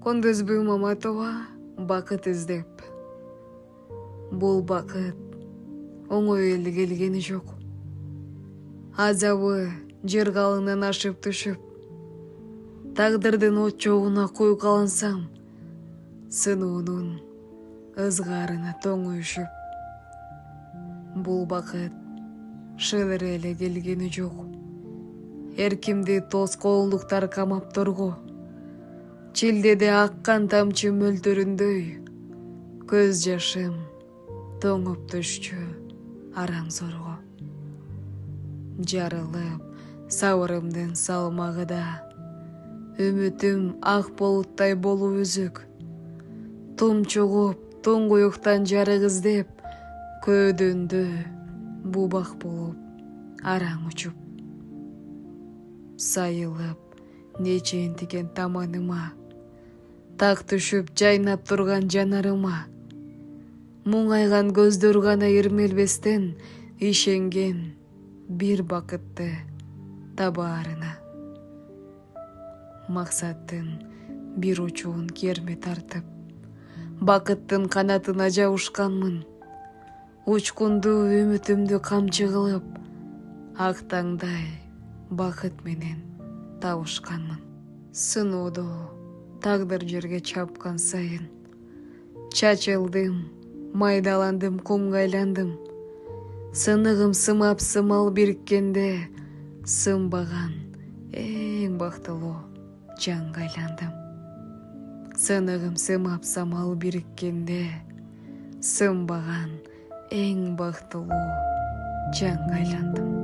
Күндүзбү Маматова бакыт издеп. Бул бакыт оңой эле келгени жок. Азабы жер калыңынан ашып түшүп, тагдырдын очогуна куйкалансам, сынуунун ызгаарына тоңуюшуп. Бул бакыт шылыр эле келгени жок. Эркимди тоскоолдуктар камап тургу. Чилдеде аккан тамчы мөлтөрүндөй, көз жашым тоңуп түшчү арам зорго. Жарылып сабырымдын салмагы да, үмүтүм ак болуттай болуп үзүк. Тумчугуп туңгуюктан жарык издеп, көөдөндө бубак болуп араң учуп. Сайылып нече энтиген таманыма, так түшүп жайнап турган жанарыма, муңайган көздөр гана ирмелбестен ишенген бир бакытты табаарына. Максаттын бир учуун керме тартып, бакыттын канатына жабышканмын. Учкунду үмүтүмдү камчы кылып, ак таңдай бакыт менен табышканмын. Сынууда тагдыр жерге чапкан сайын чачылдым, майдаландым, кумга айландым. Сыныгым сымап сымал бириккенде, сынбаган эң бактылуу жанга айландым. Сыныгым сымап самал бириккенде, сынбаган эң бактылуу жанга айландым.